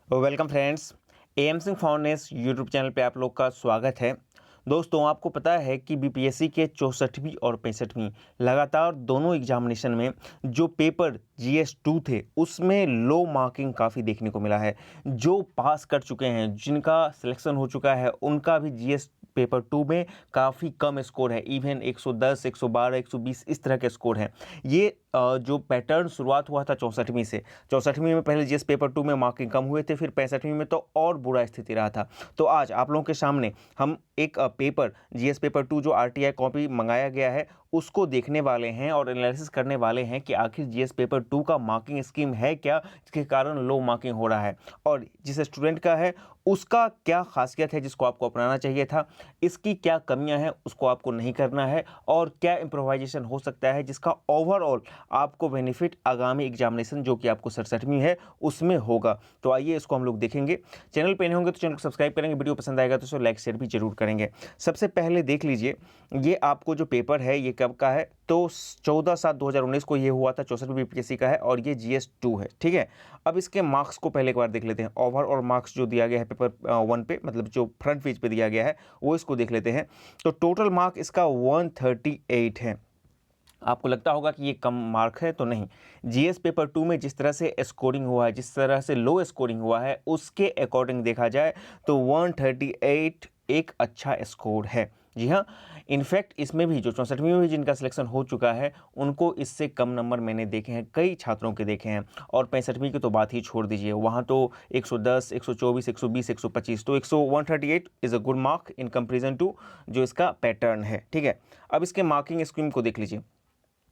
Welcome friends, am Singh foundation YouTube channel पे आप लोग का स्वागत है। दोस्तों, आपको पता है कि बीपीएससी के 64वीं और 65वीं लगातार दोनों एग्जामिनेशन में जो पेपर जीएस 2 थे उसमें लो मार्किंग काफ़ी देखने को मिला है। जो पास कर चुके हैं, जिनका सिलेक्शन हो चुका है, उनका भी जीएस पेपर 2 में काफ़ी कम स्कोर है। इवन 110, 112, 120 इस तरह के स्कोर हैं। ये जो पैटर्न शुरुआत हुआ था 64वीं से, 64वीं में पहले जीएस पेपर 2 में मार्किंग कम हुए थे, फिर 65वीं में तो और बुरा स्थिति रहा था। तो आज आप लोगों के सामने हम एक पेपर जीएस पेपर 2 जो आरटीआई कॉपी मंगाया गया है उसको देखने वाले हैं और एनालिसिस करने वाले हैं कि आखिर जीएस पेपर 2 का मार्किंग स्कीम है क्या, जिसके कारण लो मार्किंग हो रहा है, और जिस स्टूडेंट का है उसका क्या खासियत है जिसको आपको अपनाना चाहिए था, इसकी क्या कमियां हैं उसको आपको नहीं करना है, और क्या इम्प्रोवाइजेशन हो सकता है जिसका ओवरऑल आपको बेनिफिट आगामी एग्जामिनेशन जो कि आपको 67वीं है उसमें होगा। तो आइए इसको हम लोग देखेंगे। चैनल पे नए होंगे तो चैनल को सब्सक्राइब करेंगे, वीडियो पसंद आएगा तो उसको लाइक शेयर भी जरूर करेंगे। सबसे पहले देख लीजिए, ये आपको जो पेपर है ये कब का है, तो 14/7/2019 को ये हुआ था, 64वीं बीपीएससी का है और ये जीएस 2 है। ठीक है, अब इसके मार्क्स को पहले एक बार देख लेते हैं। ओवरऑल मार्क्स जो दिया गया है पेपर 1 पे, मतलब जो फ्रंट पेज पे दिया गया है वो इसको देख लेते हैं। तो टोटल मार्क इसका 138 है। आपको लगता होगा कि ये कम मार्क है, तो नहीं। जीएस पेपर 2 में जिस तरह से स्कोरिंग हुआ है, जिस तरह से लो स्कोरिंग हुआ है, उसके अकॉर्डिंग देखा जाए तो 138 एक अच्छा स्कोर है। जी हाँ, इनफैक्ट इसमें भी जो 64वीं में भी जिनका सिलेक्शन हो चुका है उनको इससे कम नंबर मैंने देखे हैं, कई छात्रों के देखे हैं। और 65वीं की तो बात ही छोड़ दीजिए, वहाँ तो 110, 124, 120, 125, तो 138 is a good mark in comparison to जो इसका पैटर्न है। ठीक है, अब इसके मार्किंग स्कीम को देख लीजिए।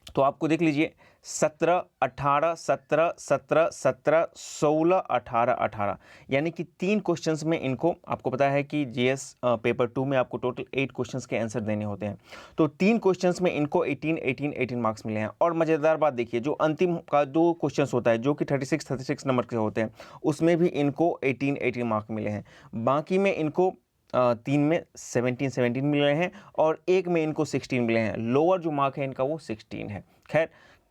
तो आपको देख लीजिए 17, 18, 17, 17, 17, 16, 18, 18, यानी कि 3 क्वेश्चंस में इनको, आपको पता है कि जीएस पेपर 2 में आपको टोटल 8 क्वेश्चंस के आंसर देने होते हैं, तो 3 क्वेश्चंस में इनको 18, 18, 18 मार्क्स मिले हैं। और मज़ेदार बात देखिए, जो अंतिम का 2 क्वेश्चंस होता है जो कि 36 नंबर के होते हैं, उसमें भी इनको 18, 18 मार्क मिले हैं। बाकी में इनको 3 में 17, 17 मिले हैं और एक में इनको 16 मिले हैं। लोअर जो मार्क है इनका वो 16 है। खैर,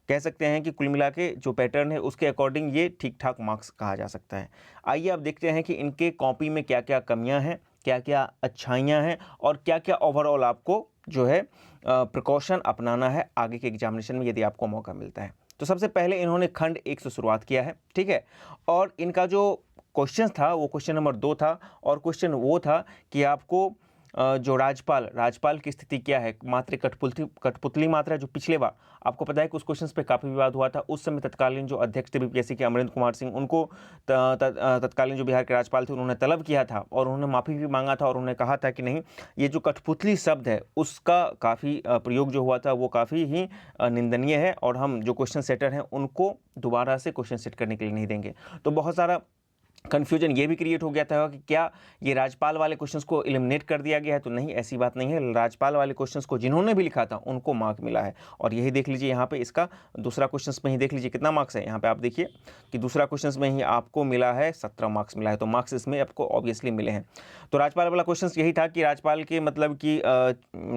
कह सकते हैं कि कुल मिला के जो पैटर्न है उसके अकॉर्डिंग ये ठीक ठाक मार्क्स कहा जा सकता है। आइए अब देखते हैं कि इनके कॉपी में क्या क्या कमियां हैं, क्या क्या अच्छाइयां हैं, और क्या क्या ओवरऑल आपको जो है प्रिकॉशन अपनाना है आगे के एग्जामिनेशन में यदि आपको मौका मिलता है। तो सबसे पहले इन्होंने खंड 1 से शुरुआत किया है। ठीक है, और इनका जो क्वेश्चन था वो क्वेश्चन नंबर 2 था, और क्वेश्चन वो था कि आपको जो राजपाल की स्थिति क्या है, मात्र कठपुतली मात्रा, जो पिछले बार आपको पता है कि उस क्वेश्चन पे काफ़ी विवाद हुआ था। उस समय तत्कालीन जो अध्यक्ष थे बीपीएससी के, अमरेंद्र कुमार सिंह, उनको तत्कालीन जो बिहार के राज्यपाल थे उन्होंने तलब किया था और उन्होंने माफ़ी भी मांगा था, और उन्होंने कहा था कि नहीं, ये जो कठपुतली शब्द है उसका काफ़ी प्रयोग जो हुआ था वो काफ़ी ही निंदनीय है, और हम जो क्वेश्चन सेटर हैं उनको दोबारा से क्वेश्चन सेट करने के लिए नहीं देंगे। तो बहुत सारा कन्फ्यूजन ये भी क्रिएट हो गया था कि क्या ये राज्यपाल वाले क्वेश्चंस को एलिमिनेट कर दिया गया है, तो नहीं, ऐसी बात नहीं है। राज्यपाल वाले क्वेश्चंस को जिन्होंने भी लिखा था उनको मार्क मिला है, और यही देख लीजिए यहाँ पे इसका दूसरा क्वेश्चंस में ही देख लीजिए कितना मार्क्स है। यहाँ पे आप देखिए कि दूसरा क्वेश्चंस में ही आपको मिला है 17 मार्क्स मिला है, तो मार्क्स इसमें आपको ऑब्वियसली मिले हैं। तो राज्यपाल वाला क्वेश्चन यही था कि राज्यपाल के मतलब कि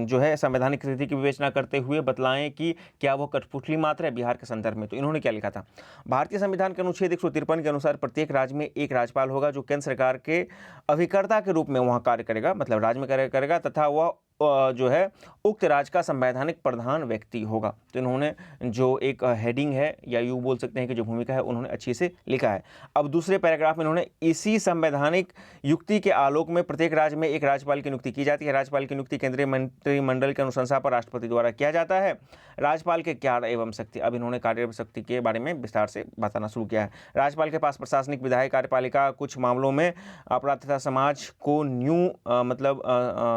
जो है संवैधानिक स्थिति की विवेचना करते हुए बतलाएं कि क्या वो कठपुतली मात्र है बिहार के संदर्भ में। तो इन्होंने क्या लिखा था, भारतीय संविधान के अनुच्छेद 153 के अनुसार प्रत्येक राज्य में एक राज्यपाल होगा जो केंद्र सरकार के अभिकर्ता के रूप में वहां कार्य करेगा, मतलब राज्य में कार्य करेगा, तथा वह जो है उक्त राज्य का संवैधानिक प्रधान व्यक्ति होगा। तो इन्होंने जो एक हेडिंग है या यूँ बोल सकते हैं कि जो भूमिका है उन्होंने अच्छी से लिखा है। अब दूसरे पैराग्राफ में इन्होंने इसी संवैधानिक युक्ति के आलोक में प्रत्येक राज्य में एक राज्यपाल की नियुक्ति की जाती है। राज्यपाल की नियुक्ति केंद्रीय मंत्रिमंडल के अनुशंसा पर राष्ट्रपति द्वारा किया जाता है। राज्यपाल के कार्य एवं शक्ति, अब इन्होंने कार्य एवं शक्ति के बारे में विस्तार से बताना शुरू किया है। राज्यपाल के पास प्रशासनिक, विधायी कार्यपालिका, कुछ मामलों में अपराध तथा समाज को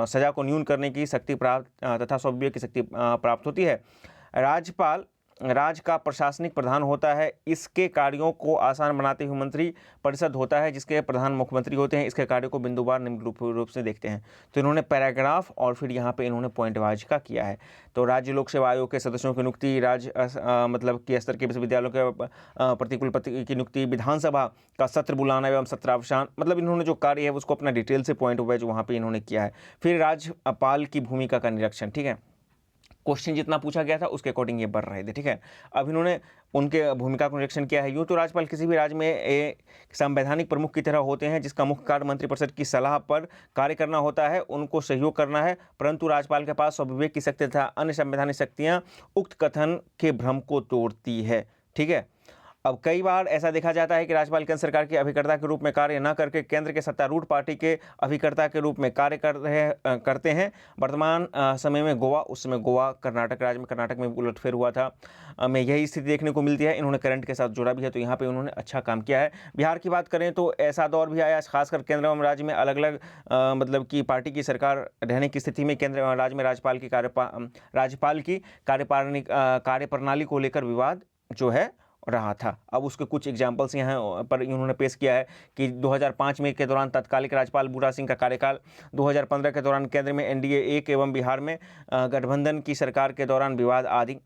सजा को न्यून करने की शक्ति प्राप्त तथा स्वविवेक की शक्ति प्राप्त होती है। राज्यपाल राज्य का प्रशासनिक प्रधान होता है। इसके कार्यों को आसान बनाते हुए मंत्री परिषद होता है जिसके प्रधान मुख्यमंत्री होते हैं। इसके कार्यों को बिंदुवार निम्न रूप से देखते हैं। तो इन्होंने पैराग्राफ और फिर यहाँ पे इन्होंने पॉइंट वाइज का किया है। तो राज्य लोक सेवा आयोग के सदस्यों की नियुक्ति, राज्य मतलब कि स्तर के विश्वविद्यालयों के प्रतिकुलपति की नियुक्ति, विधानसभा का सत्र बुलाना एवं सत्रावसान, मतलब इन्होंने जो कार्य है उसको अपना डिटेल से पॉइंट वाइज वहाँ पर इन्होंने किया है। फिर राज्यपाल की भूमिका का निरीक्षण, ठीक है, क्वेश्चन जितना पूछा गया था उसके अकॉर्डिंग ये बढ़ रहे थे, ठीक है। अब इन्होंने उनके भूमिका को निरीक्षण किया है। यूँ तो राज्यपाल किसी भी राज्य में एक संवैधानिक प्रमुख की तरह होते हैं, जिसका मुख्य कार्य मंत्रिपरिषद की सलाह पर कार्य करना होता है, उनको सहयोग करना है, परंतु राज्यपाल के पास स्वविवेक की शक्ति तथा अन्य संवैधानिक शक्तियाँ उक्त कथन के भ्रम को तोड़ती है, ठीक है। अब कई बार ऐसा देखा जाता है कि राज्यपाल केंद्र सरकार के अभिकर्ता के रूप में कार्य न करके केंद्र के सत्तारूढ़ पार्टी के अभिकर्ता के रूप में कार्य करते हैं। वर्तमान समय में गोवा, उस समय गोवा कर्नाटक राज्य में, कर्नाटक में उलटफेर हुआ था, में यही स्थिति देखने को मिलती है। इन्होंने करंट के साथ जुड़ा भी है, तो यहाँ पे उन्होंने अच्छा काम किया है। बिहार की बात करें तो ऐसा दौर भी आया, खासकर केंद्र एवं राज्य में अलग अलग मतलब कि पार्टी की सरकार रहने की स्थिति में केंद्र एवं राज्य में राज्यपाल की कार्यप्रणाली को लेकर विवाद जो है रहा था। अब उसके कुछ एग्जाम्पल्स यहाँ पर इन्होंने पेश किया है कि 2005 में के दौरान तत्कालिक राज्यपाल बूटा सिंह का कार्यकाल, 2015 के दौरान केंद्र में एनडीए एक एवं बिहार में गठबंधन की सरकार के दौरान विवाद आदि,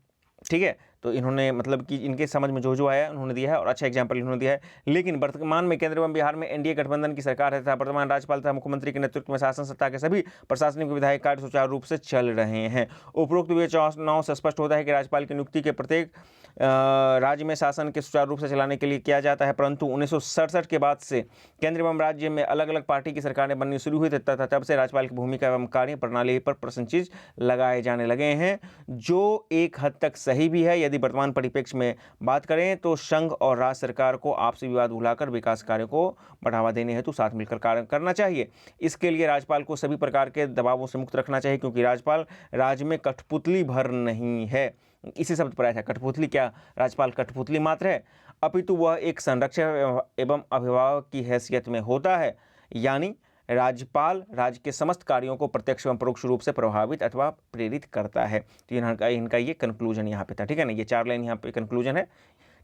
ठीक है। तो इन्होंने मतलब कि इनके समझ में जो आया उन्होंने दिया है और अच्छा एग्जाम्पल इन्होंने दिया है। लेकिन वर्तमान में केंद्र एवं बिहार में एनडीए गठबंधन की सरकार है तथा वर्तमान राज्यपाल तथा मुख्यमंत्री के नेतृत्व में शासन सत्ता के सभी प्रशासनिक विधायी कार्य सुचारू रूप से चल रहे हैं। उपरोक्त विवेचनाओं से स्पष्ट होता है कि राज्यपाल की नियुक्ति के प्रत्येक राज्य में शासन के सुचारू रूप से चलाने के लिए किया जाता है, परंतु 1967 के बाद से केंद्र एवं राज्य में अलग अलग पार्टी की सरकारें बननी शुरू हुई तथा तब से राज्यपाल की भूमिका एवं कार्य प्रणाली पर प्रश्न चिन्ह लगाए जाने लगे हैं, जो एक हद तक सही भी है। यदि वर्तमान परिप्रेक्ष्य में बात करें तो संघ और राज्य सरकार को आपसी विवाद भुलाकर विकास कार्य को बढ़ावा देने हेतु साथ मिलकर कार्य करना चाहिए। इसके लिए राज्यपाल को सभी प्रकार के दबावों से मुक्त रखना चाहिए, क्योंकि राज्यपाल राज्य में कठपुतली भर नहीं है। इसी शब्द पर आया था कठपुतली, क्या राज्यपाल कठपुतली मात्र है, अपितु वह एक संरक्षक एवं अभिभावक की हैसियत में होता है। यानी राज्यपाल राज्य के समस्त कार्यों को प्रत्यक्ष एवं परोक्ष रूप से प्रभावित अथवा प्रेरित करता है। तो इनका ये कंक्लूजन यहाँ पे था, ठीक है ना। ये 4 लाइन यहाँ पे कंक्लूजन है,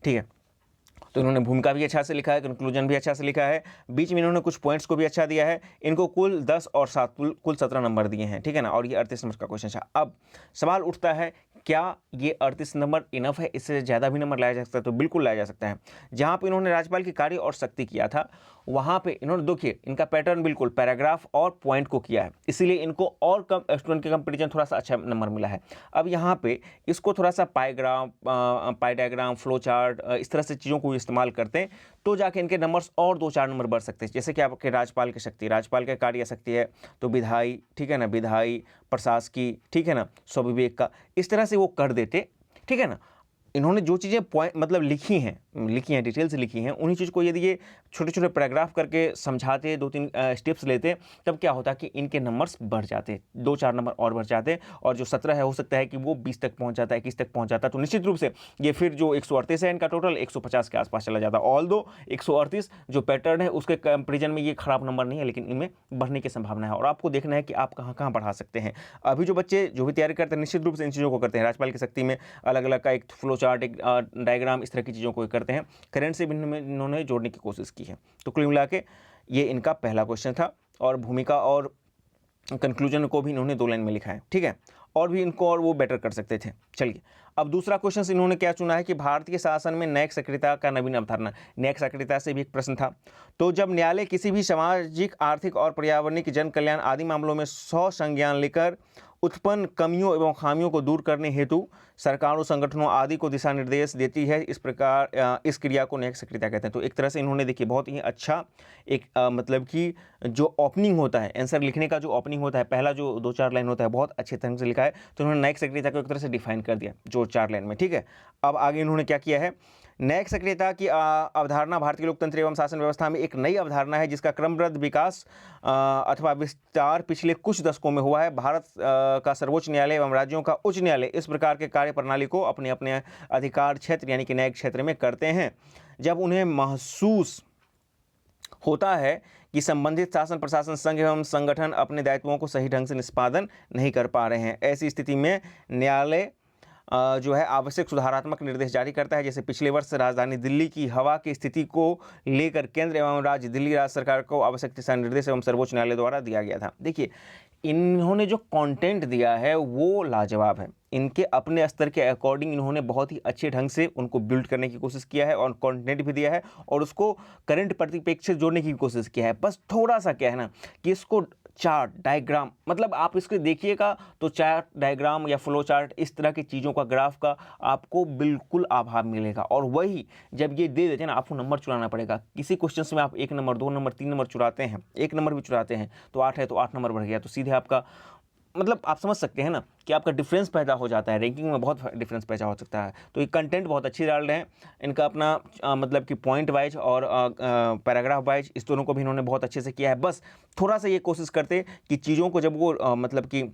ठीक है। तो इन्होंने भूमिका भी अच्छा से लिखा है, कंक्लूजन भी अच्छा से लिखा है, बीच में इन्होंने कुछ पॉइंट्स को भी अच्छा दिया है। इनको कुल 10 और 7 कुल 17 नंबर दिए हैं, ठीक है ना। और ये 38 नंबर का क्वेश्चन था। अब सवाल उठता है, क्या ये 38 नंबर इनफ है, इससे ज़्यादा भी नंबर लाया जा सकता है? तो बिल्कुल लाया जा सकता है। जहाँ पे इन्होंने राज्यपाल की कार्य और शक्ति किया था, वहाँ पे इन्होंने देखिए इनका पैटर्न बिल्कुल पैराग्राफ और पॉइंट को किया है, इसीलिए इनको और कम स्टूडेंट के कंपेरिजन थोड़ा सा अच्छा नंबर मिला है। अब यहाँ पे इसको थोड़ा सा पाई डायग्राम, फ्लो चार्ट, इस तरह से चीज़ों को इस्तेमाल करते हैं तो जाके इनके नंबर्स और 2-4 नंबर बढ़ सकते हैं। जैसे कि आपके राज्यपाल की शक्ति, राज्यपाल के कार्य शक्ति है तो विधायी, ठीक है ना, विधायी, प्रशासकी, ठीक है ना, स्वविवेक का, इस तरह से वो कर देते, ठीक है ना। इन्होंने जो चीज़ें पॉइंट मतलब लिखी हैं डिटेल से लिखी हैं, उन्हीं चीज़ को यदि ये छोटे छोटे पैराग्राफ करके समझाते, 2-3 स्टेप्स लेते, तब क्या होता कि इनके नंबर्स बढ़ जाते, 2-4 नंबर और बढ़ जाते, और जो 17 है हो सकता है कि वो 20 तक पहुंच जाता है, 21 तक पहुंच जाता। तो निश्चित रूप से ये फिर जो 138 है इनका टोटल 150 के आसपास चला जाता। ऑल दो 138 जो पैटर्न है उसके कंपेरिजन में ये खराब नंबर नहीं है, लेकिन इनमें बढ़ने की संभावना है और आपको देखना है कि आप कहाँ कहाँ बढ़ा सकते हैं। अभी जो बच्चे जो भी तैयारी करते हैं निश्चित रूप से इन चीज़ों को करते हैं। राज्यपाल की शक्ति में अलग अलग का एक फ्लो चार्ट, एक डायग्राम, इस तरह की चीज़ों को करते हैं। करंट से भी इन्होंने जोड़ने की कोशिश की है। तो कुल मिला के ये इनका पहला क्वेश्चन था और भूमिका और कंक्लूजन को भी इन्होंने 2 लाइन में लिखा है, ठीक है। और भी इनको और वो बेटर कर सकते थे। चलिए अब दूसरा क्वेश्चन इन्होंने क्या चुना है कि भारतीय शासन में न्यायिक सक्रियता का नवीन अवधारणा। न्यायिक सक्रियता से भी एक प्रश्न था। तो जब न्यायालय किसी भी सामाजिक, आर्थिक और पर्यावरणिक, जन कल्याण आदि मामलों में संज्ञान लेकर उत्पन्न कमियों एवं खामियों को दूर करने हेतु सरकारों, संगठनों आदि को दिशा निर्देश देती है, इस प्रकार इस क्रिया को न्यायिक सक्रियता कहते हैं। तो एक तरह से इन्होंने देखिए बहुत ही अच्छा एक मतलब कि जो ओपनिंग होता है, आंसर लिखने का जो ओपनिंग होता है, पहला जो 2-4 लाइन होता है, बहुत अच्छे तरह से लिखा है। तो उन्होंने न्यायिक सक्रियता को एक तरह से डिफाइन कर दिया जो 4 लाइन में, ठीक है। अब आगे इन्होंने क्या किया है, न्यायिक सक्रियता की अवधारणा भारतीय लोकतंत्र एवं शासन व्यवस्था में एक नई अवधारणा है जिसका क्रमबद्ध विकास अथवा विस्तार पिछले कुछ दशकों में हुआ है। भारत का सर्वोच्च न्यायालय एवं राज्यों का उच्च न्यायालय इस प्रकार के कार्य प्रणाली को अपने अपने अधिकार क्षेत्र यानी कि न्यायिक क्षेत्र में करते हैं जब उन्हें महसूस होता है कि संबंधित शासन, प्रशासन, संघ एवं संगठन अपने दायित्वों को सही ढंग से निष्पादन नहीं कर पा रहे हैं। ऐसी स्थिति में न्यायालय जो है आवश्यक सुधारात्मक निर्देश जारी करता है। जैसे पिछले वर्ष राजधानी दिल्ली की हवा की स्थिति को लेकर केंद्र एवं राज्य दिल्ली राज्य सरकार को आवश्यक दिशा निर्देश एवं सर्वोच्च न्यायालय द्वारा दिया गया था। देखिए इन्होंने जो कंटेंट दिया है वो लाजवाब है। इनके अपने स्तर के अकॉर्डिंग इन्होंने बहुत ही अच्छे ढंग से उनको बिल्ड करने की कोशिश किया है और कंटेंट भी दिया है और उसको करंट परिप्रेक्ष्य से जोड़ने की कोशिश किया है। बस थोड़ा सा क्या है ना कि इसको चार्ट, डायग्राम, मतलब आप इसको देखिएगा तो चार्ट, डायग्राम या फ्लो चार्ट, इस तरह की चीज़ों का, ग्राफ का आपको बिल्कुल अभाव मिलेगा। और वही जब ये दे देते हैं ना, आपको नंबर चुराना पड़ेगा। किसी क्वेश्चन में आप 1 नंबर, 2 नंबर, 3 नंबर चुराते हैं, 1 नंबर भी चुराते हैं तो 8 है तो 8 नंबर बढ़ गया, तो सीधे आपका, मतलब आप समझ सकते हैं ना कि आपका डिफरेंस पैदा हो जाता है, रैंकिंग में बहुत डिफरेंस पैदा हो सकता है। तो ये कंटेंट बहुत अच्छी डाल रहे हैं, इनका अपना मतलब कि पॉइंट वाइज और पैराग्राफ वाइज, इस दोनों को भी इन्होंने बहुत अच्छे से किया है। बस थोड़ा सा ये कोशिश करते कि चीज़ों को जब वो मतलब कि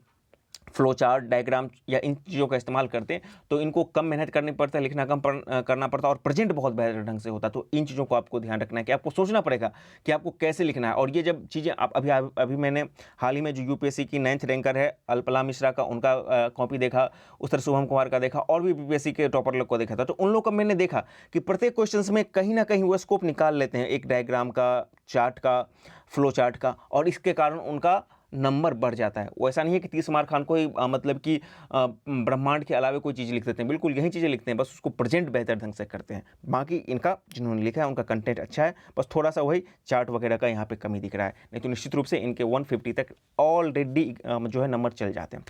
फ्लो चार्ट, डायग्राम या इन चीज़ों का इस्तेमाल करते हैं तो इनको कम मेहनत करनी पड़ता है, लिखना कम करना पड़ता है और प्रेजेंट बहुत बेहतर ढंग से होता है। तो इन चीज़ों को आपको ध्यान रखना है कि आपको सोचना पड़ेगा कि आपको कैसे लिखना है। और ये जब चीज़ें आप अभी मैंने हाल ही में जो यूपीएससी की 9th रैंकर है अल्पला मिश्रा का, उनका कॉपी देखा, उस तरह शुभम कुमार का देखा और भी बीपीएससी के टॉपर लोग को देखा था। तो उन लोग का मैंने देखा कि प्रत्येक क्वेश्चन में कहीं ना कहीं वो स्कोप निकाल लेते हैं, एक डायग्राम का, चार्ट का, फ्लो चार्ट का, और इसके कारण उनका नंबर बढ़ जाता है। वो ऐसा नहीं है कि 30 मार्क खान को ही मतलब कि ब्रह्मांड के अलावा कोई चीज़ लिख देते हैं, बिल्कुल यही चीज़ें लिखते हैं, बस उसको प्रेजेंट बेहतर ढंग से करते हैं। बाकी इनका जिन्होंने लिखा है उनका कंटेंट अच्छा है, बस थोड़ा सा वही चार्ट वगैरह का यहाँ पे कमी दिख रहा है, नहीं तो निश्चित रूप से इनके 150 तक ऑलरेडी जो है नंबर चल जाते हैं।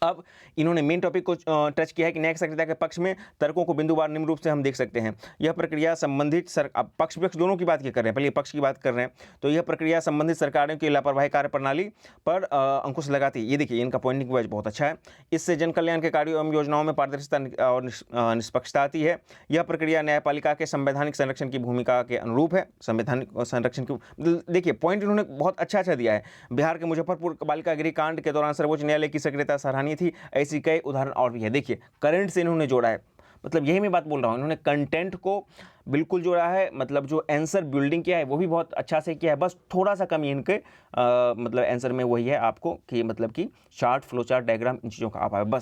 अब इन्होंने मेन टॉपिक को टच किया है कि न्यायिक सक्रियता के पक्ष में तर्कों को बिंदुवार निम्न रूप से हम देख सकते हैं। यह प्रक्रिया संबंधित अब पक्ष दोनों की बात कर रहे हैं, पहले पक्ष की बात कर रहे हैं। तो यह प्रक्रिया संबंधित सरकारों की लापरवाही कार्यप्रणाली पर अंकुश लगाती है। ये देखिए इनका पॉइंटिंग वाइज बहुत अच्छा है। इससे जन कल्याण के कार्यों एवं योजनाओं में पारदर्शिता और निष्पक्षता आती है। यह प्रक्रिया न्यायपालिका के संवैधानिक संरक्षण की भूमिका के अनुरूप है। संवैधानिक संरक्षण की देखिए पॉइंट इन्होंने बहुत अच्छा दिया है। बिहार के मुजफ्फरपुर बालिका गृह कांड के दौरान सर्वोच्च न्यायालय की सक्रियता सराहनीय थी। ऐसी कई उदाहरण और भी है। देखिए करंट से इन्होंने जोड़ा है, मतलब यही मैं बात बोल रहा हूं, इन्होंने कंटेंट को बिल्कुल जोड़ा है, मतलब जो आंसर बिल्डिंग किया है वो भी बहुत अच्छा से किया है। बस थोड़ा सा कमी इनके मतलब आंसर में वही है आपको कि मतलब कि चार्ट, फ्लो चार्ट, डायग्राम, इन चीज़ों का अभाव है।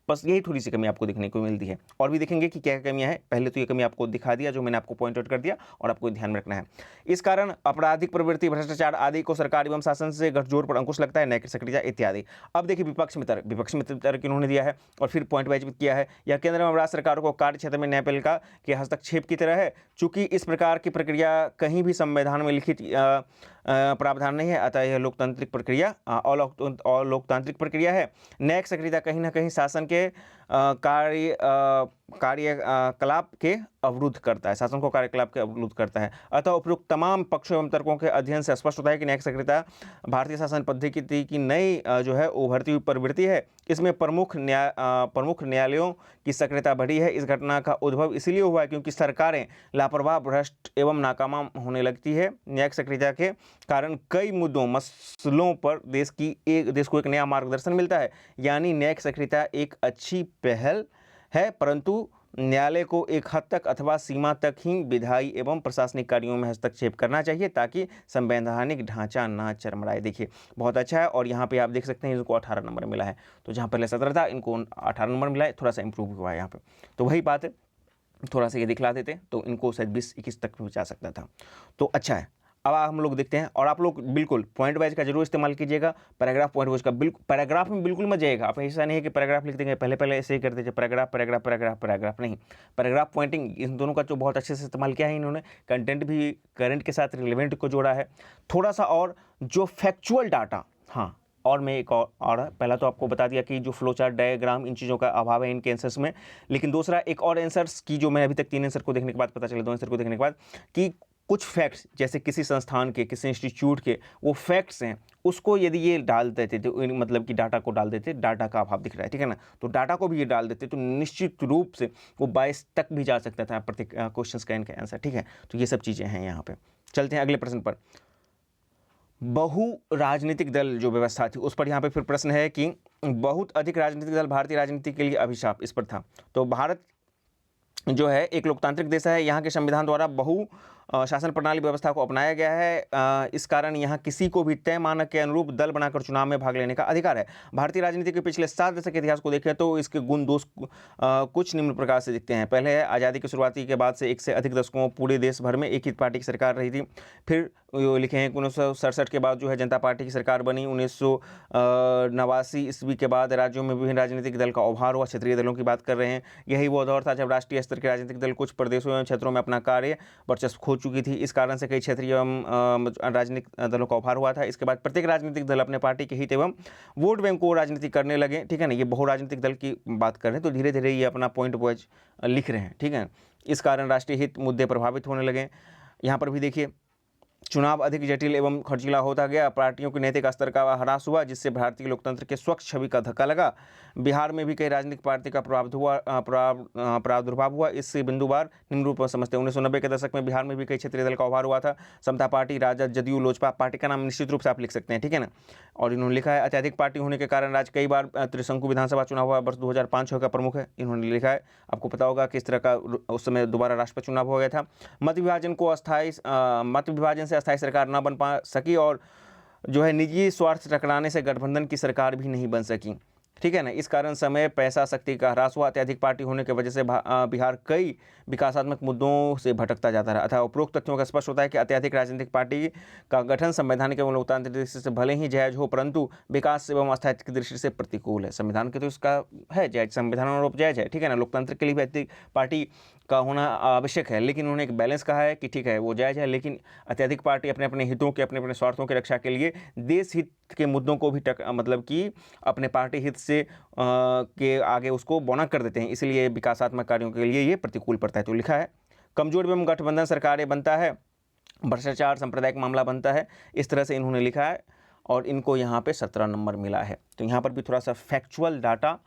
बस यही थोड़ी सी कमी आपको देखने को मिलती है। और भी देखेंगे कि क्या कमियां हैं। पहले तो ये कमी आपको दिखा दिया जो मैंने आपको पॉइंट आउट कर दिया, और आपको ध्यान में रखना है। इस कारण आपराधिक प्रवृत्ति, भ्रष्टाचार आदि को सरकार एवं शासन से गठजोड़ पर अंकुश लगता है, न्यायिक सक्रियता इत्यादि। अब देखिए विपक्ष में तर्क इन्होंने दिया है और फिर पॉइंट वाइज भी किया है। यह केंद्र एवं राज्य सरकारों को कार्य क्षेत्र में न्यायपालिका के हस्तक्षेप की तरह है। चूंकि इस प्रकार की प्रक्रिया कहीं भी संविधान में लिखित प्रावधान नहीं है, अतः यह लोकतांत्रिक प्रक्रिया और लोकतांत्रिक प्रक्रिया है। न्यायिक सक्रियता कहीं ना कहीं शासन के कार्यकलाप के अवरुद्ध करता है, शासन को कार्यकलाप के अवरुद्ध करता है। अतः उपयुक्त तमाम पक्षों एवं तर्कों के अध्ययन से स्पष्ट होता है कि न्यायिक सक्रियता भारतीय शासन पद्धति की नई जो है उभरती हुई प्रवृत्ति है। इसमें प्रमुख न्यायालयों की सक्रियता बढ़ी है। इस घटना का उद्भव इसलिए हुआ है क्योंकि सरकारें लापरवाह, भ्रष्ट एवं नाकाम होने लगती है। न्यायिक सक्रियता के कारण कई मुद्दों, मसलों पर देश को एक नया मार्गदर्शन मिलता है। यानी न्यायिक सक्रियता एक अच्छी पहल है, परंतु न्यायालय को एक हद तक अथवा सीमा तक ही विधायी एवं प्रशासनिक कार्यों में हस्तक्षेप करना चाहिए ताकि संवैधानिक ढांचा ना चरमराए। देखिए बहुत अच्छा है। और यहाँ पे आप देख सकते हैं इनको 18 नंबर मिला है, तो जहाँ पहले 17 था इनको 18 नंबर मिला है, थोड़ा सा इंप्रूव हुआ है यहाँ पे। तो वही बात है, थोड़ा सा ये दिखला देते तो इनको शायद 20-21 तक भी जा सकता था। तो अच्छा है। अब हम लोग देखते हैं, और आप लोग बिल्कुल पॉइंट वाइज का जरूर इस्तेमाल कीजिएगा। पैराग्राफ पॉइंट वाइज का बिल्कुल, पैराग्राफ में बिल्कुल मत जाइएगा। आप ऐसा नहीं है कि पैराग्राफ लिख देंगे, पहले ऐसे ही कर दीजिए, पैराग्राफ नहीं, पैराग्राफ पॉइंटिंग, इन दोनों का जो बहुत अच्छे से इस्तेमाल किया है इन्होंने। कंटेंट भी करंट के साथ रिलेवेंट को जोड़ा है थोड़ा सा, और जो फैक्चुअल डाटा, हाँ, और मैं एक और पहला तो आपको बता दिया कि जो फ्लो चार्ट, डायग्राम, इन चीज़ों का अभाव है इनके आंसर्स में। लेकिन दूसरा एक और आंसर्स की जो मैं अभी तक 3 आंसर को देखने के बाद पता चला, 2 आंसर को देखने के बाद, कि कुछ फैक्ट्स जैसे किसी संस्थान के, किसी इंस्टीट्यूट के वो फैक्ट्स हैं, उसको यदि ये डाल देते तो मतलब कि डाटा को डाल देते, डाटा का अभाव दिख रहा है, ठीक है ना, तो डाटा को भी ये डाल देते तो निश्चित रूप से वो 22 तक भी जा सकता था प्रत्येक क्वेश्चन का इनका आंसर, ठीक है। तो ये सब चीज़ें हैं यहाँ पे। चलते हैं अगले प्रश्न पर। बहु राजनीतिक दल जो व्यवस्था थी उस पर यहाँ पे फिर प्रश्न है कि बहुत अधिक राजनीतिक दल भारतीय राजनीति के लिए अभिशाप, इस पर था। तो भारत जो है एक लोकतांत्रिक देश है, यहाँ के संविधान द्वारा बहु शासन प्रणाली व्यवस्था को अपनाया गया है। इस कारण यहाँ किसी को भी तय मानक के अनुरूप दल बनाकर चुनाव में भाग लेने का अधिकार है। भारतीय राजनीति के पिछले 7 दशक के इतिहास को देखें तो इसके गुण दोष कुछ निम्न प्रकार से दिखते हैं। पहले है आज़ादी की शुरुआती के बाद से एक से अधिक दशकों पूरे देश भर में एक ही पार्टी की सरकार रही थी। फिर वो लिखे हैं कि 1967 के बाद जो है जनता पार्टी की सरकार बनी। 1989 ईस्वी के बाद राज्यों में विभिन्न राजनीतिक दल का उभार हुआ। क्षेत्रीय दलों की बात कर रहे हैं। यही वो दौर था जब राष्ट्रीय स्तर के राजनीतिक दल कुछ प्रदेशों एवं क्षेत्रों में अपना कार्य वर्चस्व खो चुकी थी। इस कारण से कई क्षेत्रीय एवं राजनीतिक दलों का उभार हुआ था। इसके बाद प्रत्येक राजनीतिक दल अपने पार्टी के हित एवं वोट बैंक को राजनीति करने लगे, ठीक है ना। ये बहुराजनीतिक दल की बात कर रहे हैं, तो धीरे धीरे ये अपना पॉइंट वाइज लिख रहे हैं, ठीक है। इस कारण राष्ट्रीय हित मुद्दे प्रभावित होने लगे। यहाँ पर भी देखिए, चुनाव अधिक जटिल एवं खर्चीला होता गया। पार्टियों के नैतिक स्तर का ह्रास हुआ, जिससे भारतीय लोकतंत्र के स्वच्छ छवि का धक्का लगा। बिहार में भी कई राजनीतिक पार्टी का प्रादुर्भाव हुआ। इससे बिंदुवार निम्न रूप में समझते हैं। 1990 के दशक में बिहार में भी कई क्षेत्रीय दल का उभार हुआ था। समता पार्टी, राजद, जदयू, लोजपा। पार्टी का नाम निश्चित रूप से आप लिख सकते हैं, ठीक है ना। और इन्होंने लिखा है, अत्यधिक पार्टी होने के कारण राज्य कई बार त्रिशंकु विधानसभा चुनाव हुआ। वर्ष 2005 का प्रमुख है। इन्होंने लिखा है, आपको पता होगा किस तरह का उस समय दोबारा राष्ट्रपति चुनाव हो गया था। मत विभाजन से अस्थायी सरकार न बन पा सकी और जो है निजी स्वार्थ टकराने से गठबंधन की सरकार भी नहीं बन सकी, ठीक है ना। इस कारण समय, पैसा, शक्ति का ह्रास हुआ। अत्यधिक पार्टी होने की वजह से बिहार कई विकासात्मक मुद्दों से भटकता जाता रहा। अतः उपरोक्त तथ्यों का स्पष्ट होता है कि अत्यधिक राजनीतिक पार्टी का गठन संवैधानिक एवं लोकतांत्रिक दृष्टि से भले ही जायज हो, परंतु विकास एवं स्थायित्व की दृष्टि से प्रतिकूल है। संविधान के तो इसका है जायज, संविधान और जायज है, ठीक है ना। लोकतंत्र के लिए भी अत्यधिक पार्टी का होना आवश्यक है, लेकिन उन्होंने एक बैलेंस कहा है कि ठीक है वो जायज है, लेकिन अत्यधिक पार्टी अपने अपने हितों के, अपने अपने स्वार्थों की रक्षा के लिए देश हित के मुद्दों को भी मतलब कि अपने पार्टी हित से के आगे उसको बौना कर देते हैं। इसलिए विकासात्मक कार्यों के लिए ये प्रतिकूल पड़ता है। तो लिखा है, कमजोर एवं गठबंधन सरकारें बनता है, भ्रष्टाचार सांप्रदायिक मामला बनता है। इस तरह से इन्होंने लिखा है और इनको यहाँ पे 17 नंबर मिला है। तो यहाँ पर भी थोड़ा सा फैक्चुअल डाटा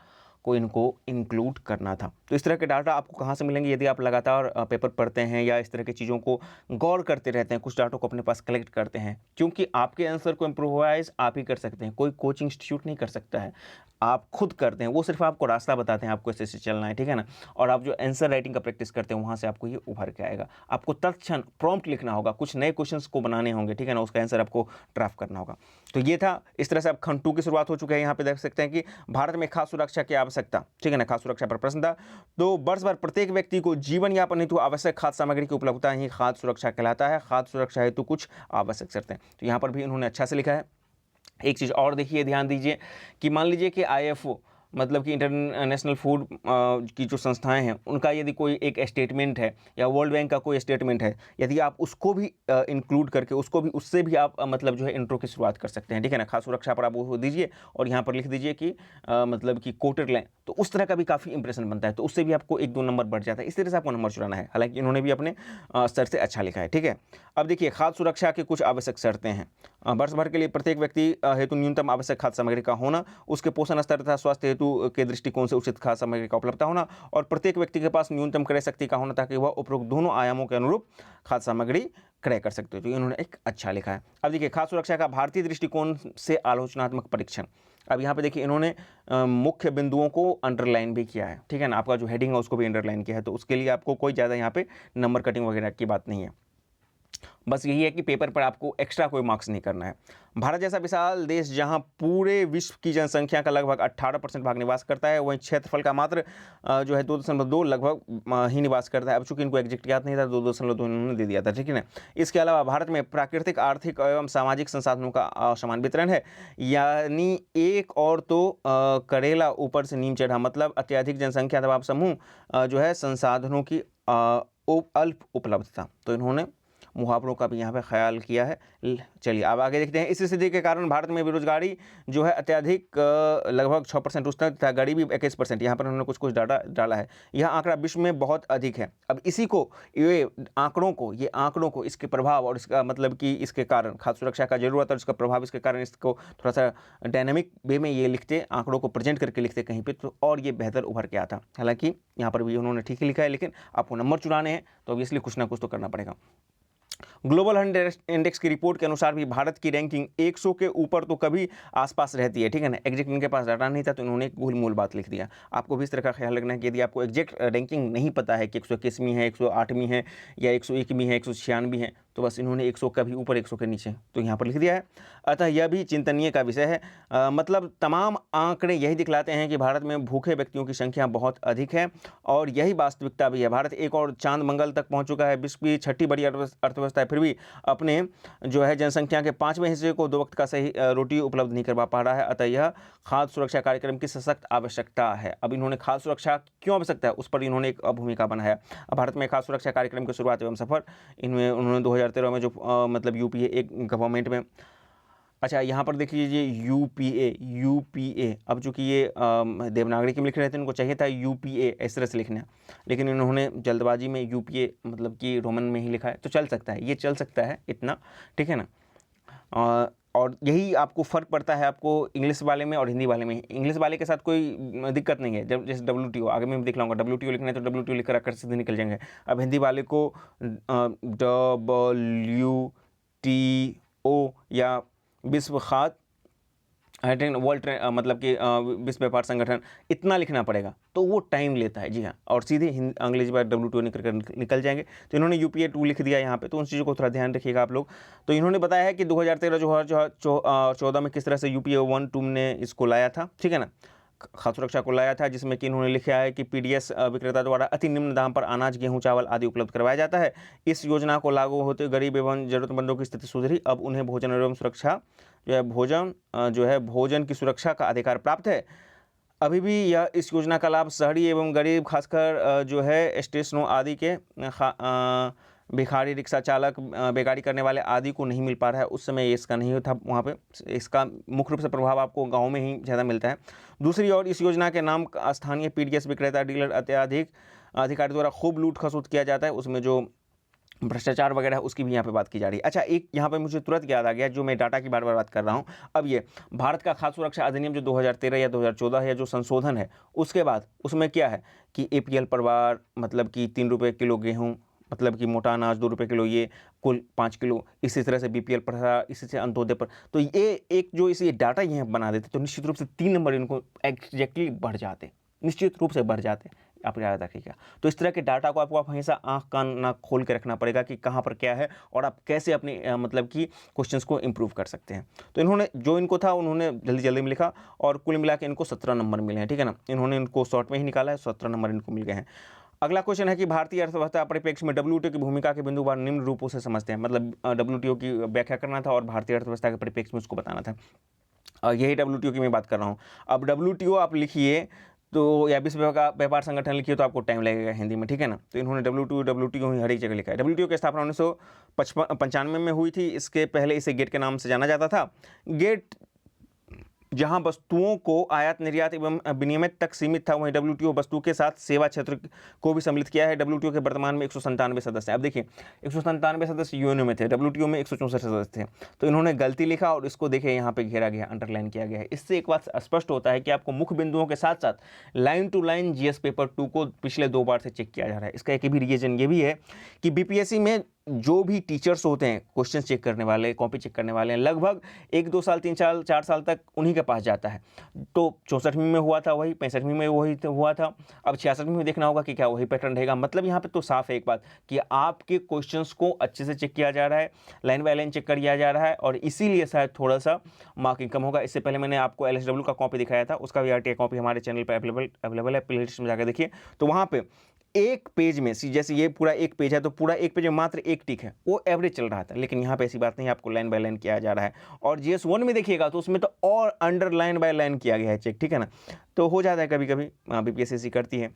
को इनको इंक्लूड करना था। तो इस तरह के डाटा आपको कहाँ से मिलेंगे? यदि आप लगातार पेपर पढ़ते हैं या इस तरह की चीज़ों को गौर करते रहते हैं, कुछ डाटों को अपने पास कलेक्ट करते हैं, क्योंकि आपके आंसर को इम्प्रोवाइज आप ही कर सकते हैं, कोई कोचिंग इंस्टीट्यूट नहीं कर सकता है, आप खुद करते हैं। वो सिर्फ आपको रास्ता बताते हैं, आपको ऐसे चलना है, ठीक है ना। और आप जो आंसर राइटिंग का प्रैक्टिस करते हैं, वहाँ से आपको ये उभर के आएगा। आपको तत्क्षण प्रॉम्प्ट लिखना होगा, कुछ नए क्वेश्चंस को बनाने होंगे, ठीक है ना, उसका आंसर आपको ड्राफ्ट करना होगा। तो ये था, इस तरह से अब खंड 2 की शुरुआत हो चुकी है। यहाँ पे देख सकते हैं कि भारत में खाद्य सुरक्षा की आवश्यकता, ठीक है ना, खाद्य सुरक्षा पर प्रश्न था। तो वर्ष भर प्रत्येक व्यक्ति को जीवन यापन हेतु आवश्यक खाद्य सामग्री की उपलब्धता ही खाद्य सुरक्षा कहलाता है। खाद्य सुरक्षा हेतु कुछ आवश्यक शर्तें, तो यहाँ पर भी इन्होंने अच्छा से लिखा है। एक चीज़ और देखिए, ध्यान दीजिए कि मान लीजिए कि IFO मतलब कि इंटरनेशनल फूड की जो संस्थाएं हैं, उनका यदि कोई एक स्टेटमेंट है या वर्ल्ड बैंक का कोई स्टेटमेंट है, यदि आप उसको भी इंक्लूड करके उससे भी आप मतलब जो है इंट्रो की शुरुआत कर सकते हैं, ठीक है ना। खाद्य सुरक्षा पर आप वो दीजिए और यहाँ पर लिख दीजिए कि मतलब कि कोटेड लें, तो उस तरह का भी काफ़ी इंप्रेशन बनता है, तो उससे भी आपको 1-2 नंबर बढ़ जाता है। इस तरह से आपको नंबर चुराना है। हालांकि इन्होंने भी अपने स्तर से अच्छा लिखा है, ठीक है। अब देखिए, खाद्य सुरक्षा की कुछ आवश्यक शर्तें हैं। वर्ष भर के लिए प्रत्येक व्यक्ति हेतु न्यूनतम आवश्यक खाद्य सामग्री का होना, उसके पोषण स्तर तथा स्वास्थ्य हेतु के दृष्टिकोण से उचित खाद्य सामग्री का उपलब्धता होना, और प्रत्येक व्यक्ति के पास न्यूनतम क्रय शक्ति का होना, ताकि वह उपरोक्त दोनों आयामों के अनुरूप खाद्य सामग्री क्रय कर सकते हो। तो इन्होंने एक अच्छा लिखा है। अब देखिए, खाद्य सुरक्षा का भारतीय दृष्टिकोण से आलोचनात्मक परीक्षण। अब यहाँ पे देखिए, इन्होंने मुख्य बिंदुओं को अंडरलाइन भी किया है, ठीक है ना। आपका जो हेडिंग है उसको भी अंडरलाइन किया है, तो उसके लिए आपको कोई ज़्यादा यहाँ पे नंबर कटिंग वगैरह की बात नहीं है। बस यही है कि पेपर पर आपको एक्स्ट्रा कोई मार्क्स नहीं करना है। भारत जैसा विशाल देश जहां पूरे विश्व की जनसंख्या का लगभग 18% भाग निवास करता है, वहीं क्षेत्रफल का मात्र जो है 2.2 लगभग ही निवास करता है। अब चूंकि इनको एग्जैक्ट याद नहीं था, 2.2 इन्होंने दे दिया था, ठीक है ना। इसके अलावा भारत में प्राकृतिक, आर्थिक एवं सामाजिक संसाधनों का असमान वितरण है, यानी एक और तो करेला ऊपर से नीम चढ़ा, मतलब अत्यधिक जनसंख्या दबाव समूह जो है संसाधनों की अल्प उपलब्धता। तो इन्होंने मुहावरों का भी यहाँ पे ख्याल किया है। चलिए अब आगे देखते हैं। इस स्थिति के कारण भारत में बेरोजगारी जो है अत्यधिक लगभग 6% उच्चतम तथा गरीबी 21%। यहाँ पर उन्होंने कुछ डाटा डाला है। यह आंकड़ा विश्व में बहुत अधिक है। अब इसी को ये आंकड़ों को इसके प्रभाव और इसका मतलब कि इसके कारण खाद्य सुरक्षा का जरूरत और इसका प्रभाव, इसके कारण इसको थोड़ा सा डायनेमिक वे में ये लिखते, आंकड़ों को प्रेजेंट करके लिखते कहीं पर, तो और ये बेहतर उभर के आता। हालांकि यहाँ पर भी उन्होंने ठीक ही लिखा है, लेकिन आपको नंबर चुराने हैं तो ऑब्वियसली कुछ ना कुछ तो करना पड़ेगा। ग्लोबल इंडेक्स की रिपोर्ट के अनुसार भी भारत की रैंकिंग 100 के ऊपर तो कभी आसपास रहती है, ठीक है ना। एग्जैक्ट इनके पास डाटा नहीं था, तो इन्होंने एक मूल बात लिख दिया। आपको भी इस तरह का ख्याल रखना है कि यदि आपको एग्जैक्ट रैंकिंग नहीं पता है कि 121वीं है, 108वीं है या 101वीं है, 196वीं है, तो बस इन्होंने 100 का भी ऊपर 100 के नीचे तो यहाँ पर लिख दिया है। अतः यह भी चिंतनीय का विषय है। मतलब तमाम आंकड़े यही दिखलाते हैं कि भारत में भूखे व्यक्तियों की संख्या बहुत अधिक है और यही वास्तविकता भी है। भारत एक और चांद मंगल तक पहुंच चुका है, विश्व की 6ठी बड़ी अर्थव्यवस्था है, फिर भी अपने जो है जनसंख्या के 5वें हिस्से को 2 वक्त का सही रोटी उपलब्ध नहीं करवा पा रहा है। अतः यह खाद्य सुरक्षा कार्यक्रम की सशक्त आवश्यकता है। अब इन्होंने खाद्य सुरक्षा क्यों आवश्यकता है उस पर इन्होंने एक भूमिका बनाया। भारत में खाद्य सुरक्षा कार्यक्रम की शुरुआत एवं सफर इनमें उन्होंने 2013 में जो मतलब यूपीए एक गवर्नमेंट में। अच्छा, यहाँ पर देख लीजिए यूपीए। अब चूंकि ये देवनागरी में लिख रहे थे, इनको चाहिए था यूपीए इस तरह से लिखना, लेकिन इन्होंने जल्दबाजी में यूपीए मतलब कि रोमन में ही लिखा है। तो चल सकता है, ये चल सकता है इतना, ठीक है ना। और यही आपको फ़र्क पड़ता है आपको इंग्लिश वाले में और हिंदी वाले में। इंग्लिश वाले के साथ कोई दिक्कत नहीं है, जब जैसे WTO आगे मैं दिख लाऊंगा, WTO लिखना है तो WTO लिखकर आकर सीधे निकल जाएंगे। अब हिंदी वाले को WTO या विश्व खाद्य वर्ल्ड मतलब कि विश्व व्यापार संगठन इतना लिखना पड़ेगा, तो वो टाइम लेता है। जी हाँ, और सीधे अंग्रेजी बार WTO निकल जाएंगे। तो इन्होंने UPA 2 लिख दिया यहाँ पे, तो उन चीज़ों को थोड़ा ध्यान रखिएगा आप लोग। तो इन्होंने बताया है कि 2013-2014 में किस तरह से UPA 1-2 ने इसको लाया था, ठीक है ना, खाद्य सुरक्षा को लाया था, जिसमें कि इन्होंने लिखा है कि PDS विक्रेता द्वारा अति निम्न दाम पर अनाज, गेहूं, चावल आदि उपलब्ध करवाया जाता है। इस योजना को लागू होते गरीब एवं जरूरतमंदों की स्थिति सुधरी। अब उन्हें भोजन एवं सुरक्षा भोजन की सुरक्षा का अधिकार प्राप्त है। अभी भी यह इस योजना का लाभ शहरी एवं गरीब, खासकर जो है स्टेशनों आदि के भिखारी, रिक्शा चालक, बेगारी करने वाले आदि को नहीं मिल पा रहा है। उस समय इसका नहीं था, वहाँ पे इसका मुख्य रूप से प्रभाव आपको गांव में ही ज़्यादा मिलता है। दूसरी ओर इस योजना के नाम स्थानीय PDS विक्रेता, डीलर अत्याधिक अधिकारी द्वारा खूब लूट खसूट किया जाता है। उसमें जो भ्रष्टाचार वगैरह है उसकी भी यहाँ पे बात की जा रही है। अच्छा, एक यहाँ पे मुझे तुरंत याद आ गया, जो मैं डाटा की बार बार बात कर रहा हूँ। अब ये भारत का खाद्य सुरक्षा अधिनियम जो 2013 या 2014 है, जो संशोधन है, उसके बाद उसमें क्या है कि APL परिवार मतलब कि 3 रुपये किलो गेहूँ, मतलब कि मोटा अनाज 2 रुपये किलो, ये कुल 5 किलो, इसी तरह से BPL पर, इसी से अंत्योदय पर। तो ये एक जो इसे डाटा ये बना देते, तो निश्चित रूप से 3 नंबर इनको एग्जैक्टली बढ़ जाते, निश्चित रूप से बढ़ जाते। आप याद रखिएगा। तो इस तरह के डाटा को आपको हमेशा आंख कान नाक खोल के रखना पड़ेगा कि कहाँ पर क्या है और आप कैसे अपने मतलब कि क्वेश्चंस को इम्प्रूव कर सकते हैं। तो इन्होंने जो इनको था उन्होंने जल्दी जल्दी में लिखा और कुल मिला के इनको 17 नंबर मिले हैं, ठीक है ना। इन्होंने इनको शॉर्ट में ही निकाला है, 17 नंबर इनको मिल गए हैं। अगला क्वेश्चन है कि भारतीय अर्थव्यवस्था परिप्रेक्ष्य में WTO की भूमिका के बिंदुवार निम्न रूपों से समझते हैं। मतलब WTO की व्याख्या करना था और भारतीय अर्थव्यवस्था के परिप्रेक्ष्य में उसको बताना था। यही WTO की मैं बात कर रहा हूँ। अब WTO आप लिखिए तो या विश्व व्यापार संगठन लिखिए तो आपको टाइम लगेगा हिंदी में, ठीक है ना। तो इन्होंने WTO ही हर एक जगह लिखा है। WTO की स्थापना 1995 में हुई थी। इसके पहले इसे गेट के नाम से जाना जाता था। गेट जहां वस्तुओं को आयात निर्यात एवं विनिमय तक सीमित था, वहीं WTO वस्तु के साथ सेवा क्षेत्र को भी सम्मिलित किया है। WTO के वर्तमान में 197 सदस्य हैं। अब देखिए 197 सदस्य यूएनओ में थे, WTO में 164 सदस्य थे। तो इन्होंने गलती लिखा और इसको देखिए यहाँ पे घेरा गया, अंडरलाइन किया गया है। इससे एक बात स्पष्ट होता है कि आपको मुख्य बिंदुओं के साथ साथ line to line GS paper 2 को पिछले 2 बार से चेक किया जा रहा है। इसका एक भी रीजन ये भी है कि BPSC में जो भी टीचर्स होते हैं, क्वेश्चन चेक करने वाले, कॉपी चेक करने वाले हैं, लगभग 1-2 साल 3 साल 4 साल तक उन्हीं के पास जाता है। तो 64वीं में हुआ था वही, 65वीं में वही हुआ था, अब 66वीं में देखना होगा कि क्या वही पैटर्न रहेगा। मतलब यहाँ पे तो साफ है एक बात कि आपके क्वेश्चंस को अच्छे से चेक किया जा रहा है, लाइन बाय लाइन चेक किया जा रहा है और इसीलिए शायद थोड़ा सा मार्किंग कम होगा। इससे पहले मैंने आपको LSW का कॉपी दिखाया था, उसका भी RTI कॉपी हमारे चैनल पर अवेलेबल है, प्लेलिस्ट में जाकर देखिए। तो वहाँ पे एक पेज में जैसे ये पूरा एक पेज है, तो पूरा एक पेज में मात्र एक टिक है, वो एवरेज चल रहा था। लेकिन यहाँ पे ऐसी बात नहीं है, आपको लाइन बाय लाइन किया जा रहा है। और GS 1 में देखिएगा तो उसमें तो और अंडर लाइन बाय लाइन किया गया है चेक, ठीक है ना। तो हो जाता है कभी कभी, BPSC करती है।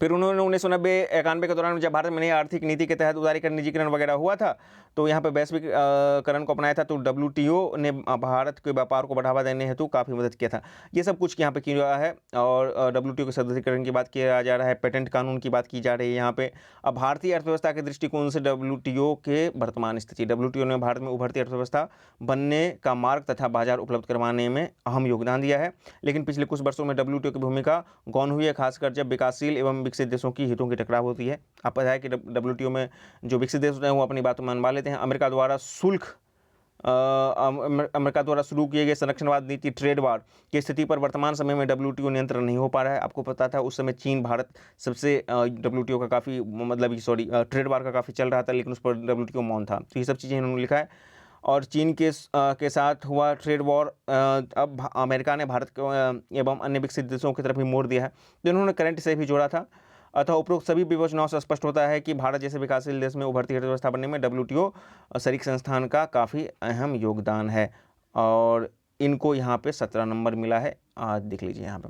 फिर उन्होंने 1990-91 के दौरान जब भारत में नई आर्थिक नीति के तहत उदारीकरण, निजीकरण वगैरह हुआ था, तो यहाँ पे वैश्विकरण को अपनाया था। तो WTO ने भारत के व्यापार को बढ़ावा देने हेतु काफ़ी मदद किया था। ये सब कुछ यहाँ पे किया है। और WTO के सदस्यीकरण की बात किया जा रहा है, पेटेंट कानून की बात की जा रही है यहाँ पे। अब भारतीय अर्थव्यवस्था के दृष्टिकोण से WTO के वर्तमान स्थिति, WTO ने भारत में उभरती अर्थव्यवस्था बनने का मार्ग तथा बाजार उपलब्ध करवाने में अहम योगदान दिया है। लेकिन पिछले कुछ वर्षों में WTO की भूमिका गौण हुई है, खासकर जब विकासशील एवं विकसित देशों की हितों की टकराव होती है। आपको पता है कि WTO में जो विकसित देश होते हैं वो अपनी बात मनवा लेते हैं। अमेरिका द्वारा शुल्क अमेरिका द्वारा शुरू किए गए संरक्षणवाद नीति ट्रेड वार की स्थिति पर वर्तमान समय में WTO नियंत्रण नहीं हो पा रहा है। आपको पता था उस समय चीन भारत सबसे WTO का काफ़ी मतलब सॉरी ट्रेड वार का काफ़ी चल रहा था, लेकिन उस पर WTO मौन था। तो ये सब चीज़ें इन्होंने लिखा है। और चीन के साथ हुआ ट्रेड वॉर, अब अमेरिका ने भारत को एवं अन्य विकसित देशों की तरफ भी मोड़ दिया है। तो इन्होंने करंट से भी जोड़ा था। अतः उपरोक्त सभी विवेचनाओं से स्पष्ट होता है कि भारत जैसे विकासशील देश में उभरती अर्थव्यवस्था बनने में WTO शरीक संस्थान का काफ़ी अहम योगदान है। और इनको यहाँ पे 17 नंबर मिला है। आज देख लीजिए यहाँ पे।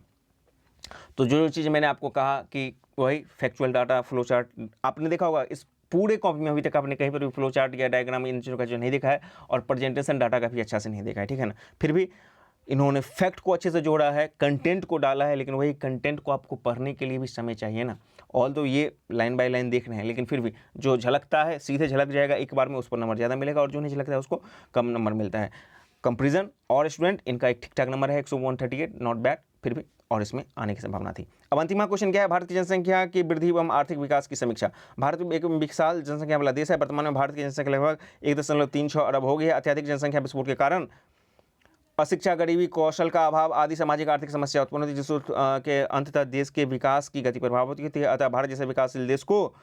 तो जो चीज़ मैंने आपको कहा कि वही फैक्चुअल डाटा, फ्लो चार्ट आपने देखा होगा। इस पूरे कॉपी में अभी तक आपने कहीं पर भी फ्लो चार्ट या डायग्राम इन चीज़ों का जो नहीं देखा है, और प्रेजेंटेशन डाटा का भी अच्छा से नहीं देखा है, ठीक है ना। फिर भी इन्होंने फैक्ट को अच्छे से जोड़ा है, कंटेंट को डाला है, लेकिन वही कंटेंट को आपको पढ़ने के लिए भी समय चाहिए ना। ऑल तो ये लाइन बाय लाइन देख रहे हैं, लेकिन फिर भी जो झलकता है सीधे झलक जाएगा एक बार में, उस पर नंबर ज़्यादा मिलेगा, और जो नहीं झलकता है उसको कम नंबर मिलता है। कंपेरिजन और स्टूडेंट, इनका एक ठीक ठाक नंबर है 138, नॉट बैड, फिर भी और इसमें आने की संभावना थी। अब अंतिम क्वेश्चन क्या है? भारत की जनसंख्या की वृद्धि एवं आर्थिक विकास की समीक्षा। भारत एक विशाल जनसंख्या वाला देश है। वर्तमान में भारत की जनसंख्या लगभग 1.36 अरब हो गई है। अत्यधिक जनसंख्या विस्फोट के कारण अशिक्षा, गरीबी, कौशल का अभाव आदि सामाजिक आर्थिक समस्या उत्पन्न होती है, जिसके अंततः देश के विकास की गति प्रभावित होती है। अतः भारत जैसे विकासशील देश को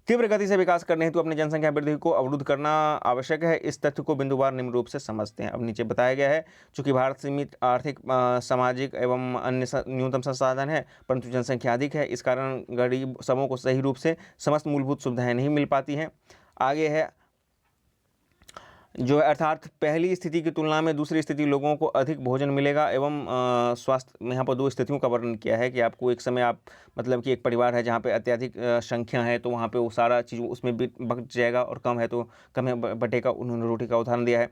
तीव्र गति से विकास करने हेतु अपनी जनसंख्या वृद्धि को अवरुद्ध करना आवश्यक है। इस तथ्य को बिंदुवार निम्न रूप से समझते हैं। अब नीचे बताया गया है, चूंकि भारत सीमित आर्थिक, सामाजिक एवं अन्य न्यूनतम संसाधन है, परंतु जनसंख्या अधिक है। इस कारण गरीब समूह को सही रूप से समस्त मूलभूत सुविधाएं नहीं मिल पाती हैं। आगे है जो अर्थात पहली स्थिति की तुलना में दूसरी स्थिति लोगों को अधिक भोजन मिलेगा एवं स्वास्थ्य। यहाँ पर 2 स्थितियों का वर्णन किया है कि आपको एक समय आप मतलब कि एक परिवार है जहाँ पे अत्यधिक संख्या है, तो वहाँ पे वो सारा चीज़ उसमें भी बच जाएगा, और कम है तो कम है बटेगा। उन्होंने रोटी का उदाहरण दिया है।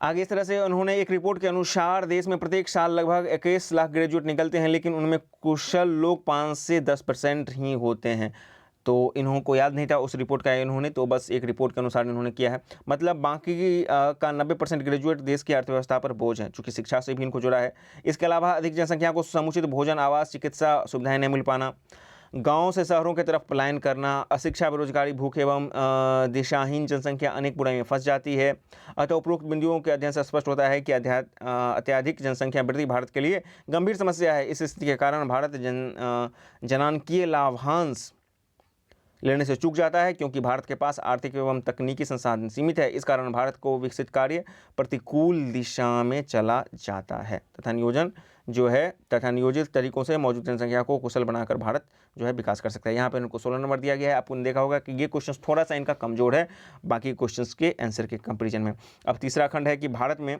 आगे इस तरह से उन्होंने एक रिपोर्ट के अनुसार देश में प्रत्येक साल लगभग 21 लाख ग्रेजुएट निकलते हैं, लेकिन उनमें कुशल लोग 5 से 10% ही होते हैं। तो इन्होंने याद नहीं था उस रिपोर्ट का, इन्होंने तो बस एक रिपोर्ट के अनुसार इन्होंने किया है। मतलब बाकी का 90% ग्रेजुएट देश की अर्थव्यवस्था पर बोझ है, चूँकि शिक्षा से भी इनको जुड़ा है। इसके अलावा अधिक जनसंख्या को समुचित भोजन, आवास, चिकित्सा सुविधाएं नहीं मिल पाना, गांव से शहरों की तरफ पलायन करना, अशिक्षा, बेरोजगारी, भूख एवं दिशाहीन जनसंख्या अनेक बुराई में फंस जाती है। अतः उपरोक्त बिंदुओं के अध्ययन से स्पष्ट होता है कि अत्यधिक जनसंख्या वृद्धि भारत के लिए गंभीर समस्या है। इस स्थिति के कारण भारत जनांकीय लाभांश लेने से चूक जाता है, क्योंकि भारत के पास आर्थिक एवं तकनीकी संसाधन सीमित है। इस कारण भारत को विकसित कार्य प्रतिकूल दिशा में चला जाता है तथा नियोजित तरीकों से मौजूद जनसंख्या को कुशल बनाकर भारत जो है विकास कर सकता है। यहाँ पर इनको 16 नंबर दिया गया है। आपने देखा होगा कि ये क्वेश्चन थोड़ा सा इनका कमजोर है बाकी क्वेश्चन के आंसर के कंपेरिजन में। अब तीसरा खंड है कि भारत में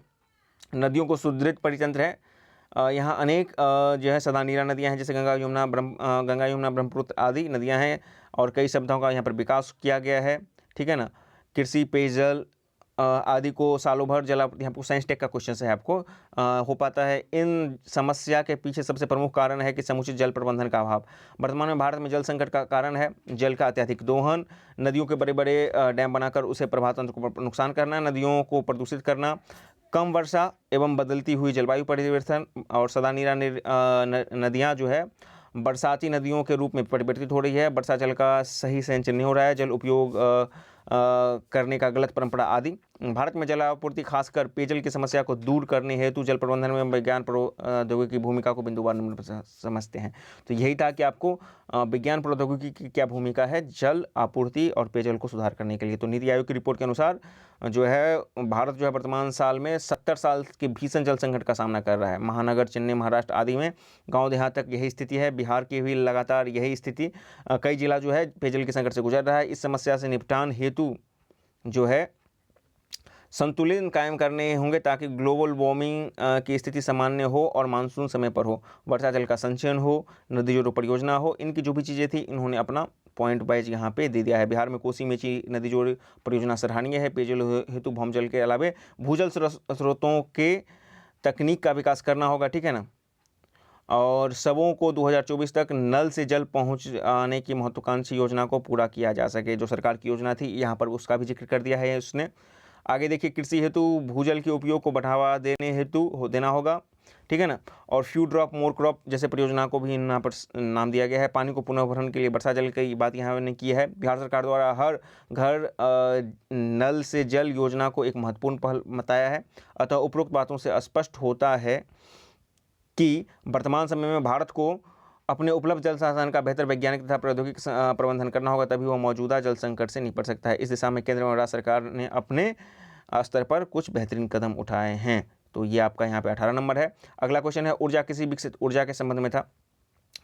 नदियों को सुदृढ़ परितंत्र है। यहाँ अनेक जो है सदानीरा नदियाँ हैं, जैसे गंगा, यमुना, ब्रह्मपुत्र आदि नदियाँ हैं, और कई शब्दों का यहाँ पर विकास किया गया है, ठीक है ना। कृषि, पेयजल आदि को सालों भर जलापूर्ति, यहाँ पर साइंस टेक का क्वेश्चन है आपको हो पाता है। इन समस्या के पीछे सबसे प्रमुख कारण है कि समुचित जल प्रबंधन का अभाव। वर्तमान में भारत में जल संकट का कारण है जल का अत्यधिक दोहन, नदियों के बड़े बड़े डैम बनाकर उसे प्रवाह तंत्र को नुकसान करना, नदियों को प्रदूषित करना, कम वर्षा एवं बदलती हुई जलवायु परिवर्तन, और सदानीरा नदियाँ जो है बरसाती नदियों के रूप में परिवर्तित हो रही है। वर्षा जल का सही संचयन नहीं हो रहा है, जल उपयोग करने का गलत परंपरा आदि। भारत में जल आपूर्ति खासकर पेयजल की समस्या को दूर करने हेतु जल प्रबंधन में विज्ञान प्रौद्योगिकी की भूमिका को बिंदुवार नंबर पर समझते हैं। तो यही था कि आपको विज्ञान प्रौद्योगिकी की क्या भूमिका है जल आपूर्ति और पेयजल को सुधार करने के लिए। तो नीति आयोग की रिपोर्ट के अनुसार जो है भारत जो है वर्तमान साल में 70 साल के भीषण जल संकट का सामना कर रहा है। महानगर, चेन्नई, महाराष्ट्र आदि में गांव देहात तक यही स्थिति है। बिहार की भी लगातार यही स्थिति, कई जिला जो है पेयजल के संकट से गुजर रहा है। इस समस्या से निपटान हेतु जो है संतुलन कायम करने होंगे, ताकि ग्लोबल वार्मिंग की स्थिति सामान्य हो और मानसून समय पर हो, वर्षा जल का संचयन हो, नदी जोड़ो परियोजना हो। इनकी जो भी चीज़ें थी इन्होंने अपना पॉइंट वाइज यहाँ पे दे दिया है। बिहार में कोसी मेची नदी जोड़ परियोजना सराहनीय है। पेयजल हेतु भूमजल के अलावे भूजल स्रोतों के तकनीक का विकास करना होगा, ठीक है ना। और सबों को 2024 तक नल से जल पहुँचाने की महत्वाकांक्षी योजना को पूरा किया जा सके, जो सरकार की योजना थी यहाँ पर उसका भी जिक्र कर दिया है उसने। आगे देखिए, कृषि हेतु भूजल के उपयोग को बढ़ावा देना होगा। ठीक है ना। और फ्यू ड्रॉप मोर क्रॉप जैसे परियोजना को भी यहाँ पर नाम दिया गया है। पानी को पुनः भरण के लिए वर्षा जल की बात यहाँ ने की है। बिहार सरकार द्वारा हर घर नल से जल योजना को एक महत्वपूर्ण पहल बताया है। अतः उपरोक्त बातों से स्पष्ट होता है कि वर्तमान समय में भारत को अपने उपलब्ध जल संसाधन का बेहतर वैज्ञानिक तथा प्रौद्योगिक प्रबंधन करना होगा, तभी वह मौजूदा जल संकट से निपट सकता है। इस दिशा में केंद्र और राज्य सरकार ने अपने स्तर पर कुछ बेहतरीन कदम उठाए हैं। तो ये आपका यहाँ पे 18 नंबर है। अगला क्वेश्चन है ऊर्जा किसी विकसित ऊर्जा के संबंध में था।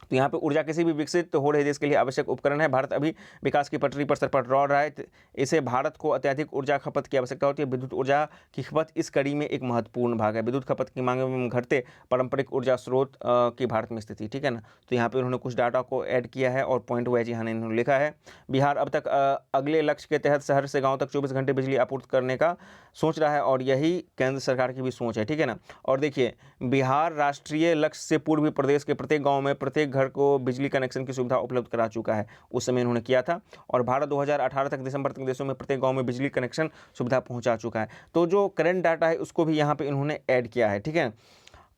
तो यहाँ पे ऊर्जा किसी भी विकसित हो रहे देश के लिए आवश्यक उपकरण है। भारत अभी विकास की पटरी पर सरपट रहा है। इसे भारत को अत्यधिक ऊर्जा खपत की आवश्यकता होती है। विद्युत ऊर्जा की खपत इस कड़ी में एक महत्वपूर्ण भाग है। विद्युत खपत की मांग में घटते पारंपरिक ऊर्जा स्रोत की भारत में स्थिति, ठीक है ना। तो यहाँ पे उन्होंने कुछ डाटा को ऐड किया है और पॉइंट वाइज यहाँ इन्होंने लिखा है। बिहार अब तक अगले लक्ष्य के तहत शहर से गाँव तक 24 घंटे बिजली आपूर्ति करने का सोच रहा है और यही केंद्र सरकार की भी सोच है, ठीक है ना। और देखिए, बिहार राष्ट्रीय लक्ष्य से पूर्व भी प्रदेश के प्रत्येक गाँव में प्रत्येक घर को बिजली कनेक्शन की सुविधा उपलब्ध करा चुका है। उस समय इन्होंने किया था। और भारत 2018 तक दिसंबर तक देशों में प्रत्येक गांव में बिजली कनेक्शन सुविधा पहुंचा चुका है। तो जो करंट डाटा है उसको भी यहाँ पे इन्होंने ऐड किया है, ठीक है।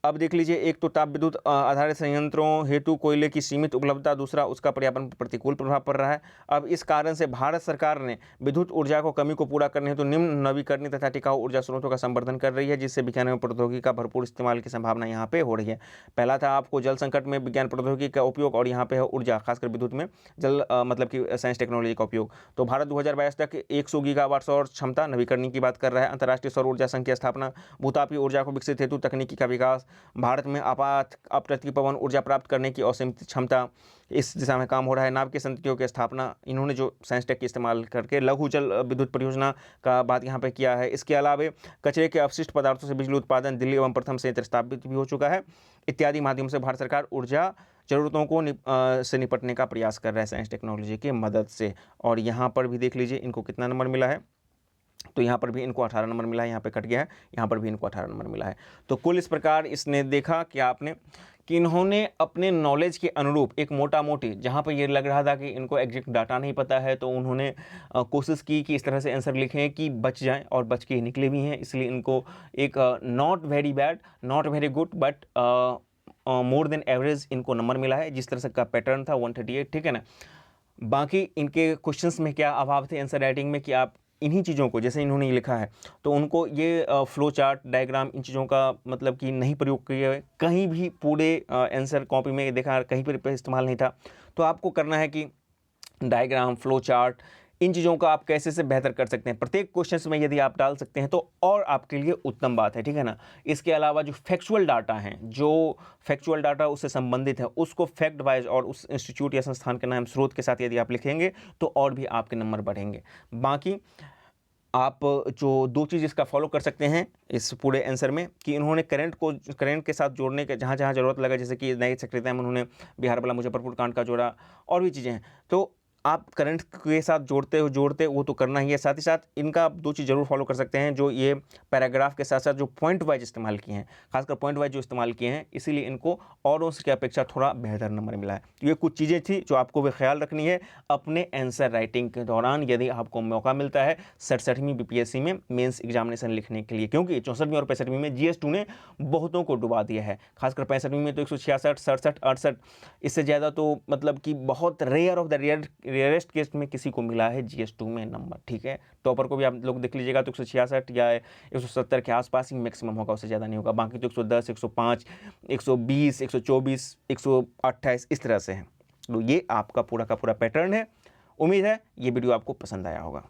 अब देख लीजिए, एक तो ताप विद्युत आधारित संयंत्रों हेतु कोयले की सीमित उपलब्धता, दूसरा उसका पर्यावरण पर प्रतिकूल प्रभाव पड़ रहा है। अब इस कारण से भारत सरकार ने विद्युत ऊर्जा को कमी को पूरा करने हेतु निम्न नवीकरणीय तथा टिकाऊ ऊर्जा स्रोतों का संवर्धन कर रही है, जिससे विज्ञान एवं प्रौद्योगिकी का भरपूर इस्तेमाल की संभावना यहाँ पे हो रही है। पहला था आपको जल संकट में विज्ञान प्रौद्योगिकी का उपयोग, और यहाँ पे है ऊर्जा, खासकर विद्युत में जल मतलब कि साइंस टेक्नोलॉजी का उपयोग। तो भारत 2022 तक 100 गीगावाट सौर क्षमता नवीकरणीय की बात कर रहा है। अंतर्राष्ट्रीय सौर ऊर्जा संघ की स्थापना, भूतापीय ऊर्जा को विकसित हेतु तकनीकी का विकास, भारत में आपात अपतटीय पवन ऊर्जा प्राप्त करने की असीमित क्षमता, इस दिशा में काम हो रहा है। नाभिकीय संततियों की स्थापना, इन्होंने जो साइंस टेक का इस्तेमाल करके लघु जल विद्युत परियोजना का बात यहाँ पे किया है। इसके अलावा कचरे के अपशिष्ट पदार्थों से बिजली उत्पादन दिल्ली एवं प्रथम संयंत्र स्थापित भी हो चुका है। इत्यादि माध्यम से भारत सरकार ऊर्जा जरूरतों को से निपटने का प्रयास कर रहा है साइंस टेक्नोलॉजी की मदद से। और यहाँ पर भी देख लीजिए इनको कितना नंबर मिला है। तो यहाँ पर भी इनको 18 नंबर मिला है, यहाँ पे कट गया है, यहाँ पर भी इनको 18 नंबर मिला है। तो कुल इस प्रकार इसने देखा कि आपने कि इन्होंने अपने नॉलेज के अनुरूप एक मोटा मोटी, जहाँ पर ये लग रहा था कि इनको एग्जैक्ट डाटा नहीं पता है, तो उन्होंने कोशिश की कि इस तरह से आंसर लिखें कि बच जाएं, और बच के निकले भी हैं। इसलिए इनको एक not very bad, not very good, but more than average इनको नंबर मिला है, जिस तरह से का पैटर्न था 138, ठीक है ना। बाकी इनके क्वेश्चंस में क्या अभाव थे आंसर राइटिंग में कि आप इन्हीं चीज़ों को, जैसे इन्होंने लिखा है, तो उनको ये फ्लो चार्ट, डायग्राम, इन चीज़ों का मतलब कि नहीं प्रयोग किया है कहीं भी। पूरे आंसर कॉपी में देखा कहीं पर इस्तेमाल नहीं था। तो आपको करना है कि डायग्राम, फ्लो चार्ट, इन चीज़ों का आप कैसे से बेहतर कर सकते हैं प्रत्येक क्वेश्चंस में यदि आप डाल सकते हैं तो और आपके लिए उत्तम बात है, ठीक है ना। इसके अलावा जो फैक्चुअल डाटा हैं, जो फैक्चुअल डाटा उससे संबंधित है, उसको फैक्ट वाइज और उस इंस्टीट्यूट या संस्थान के नाम, स्रोत के साथ यदि आप लिखेंगे तो और भी आपके नंबर बढ़ेंगे। बाकी आप जो दो चीज़ इसका फॉलो कर सकते हैं इस पूरे आंसर में कि इन्होंने करंट के साथ जोड़ने के जहाँ जहाँ जरूरत लगा, जैसे कि नए सक्रियता में उन्होंने बिहार वाला मुजफ्फरपुर कांड का जोड़ा, और भी चीज़ें हैं। तो आप करंट के साथ जोड़ते वो तो करना ही है। साथ ही साथ इनका आप दो चीज़ जरूर फॉलो कर सकते हैं, जो ये पैराग्राफ के साथ साथ जो पॉइंट वाइज इस्तेमाल किए हैं, खासकर पॉइंट वाइज जो इस्तेमाल किए हैं, इसीलिए इनको औरों की अपेक्षा थोड़ा बेहतर नंबर मिला है। तो ये कुछ चीज़ें थी जो आपको भी ख्याल रखनी है अपने आंसर राइटिंग के दौरान, यदि आपको मौका मिलता है 67वीं BPSC में मेंस एग्जामिनेशन लिखने के लिए, क्योंकि 64वीं और 65वीं में GS2 ने बहुतों को डुबा दिया है। खासकर 65वीं में तो 166, 67, 68, इससे ज़्यादा तो मतलब कि बहुत rare of the rarest case में किसी को मिला है GS2 में नंबर, ठीक है। टॉपर को भी आप लोग देख लीजिएगा तो 166 या 170 के आसपास ही मैक्सिमम होगा, उससे ज़्यादा नहीं होगा। बाकी तो 110, 105, 120, 124, 128 इस तरह से है। तो ये आपका पूरा का पूरा पैटर्न है। उम्मीद है ये वीडियो आपको पसंद आया होगा।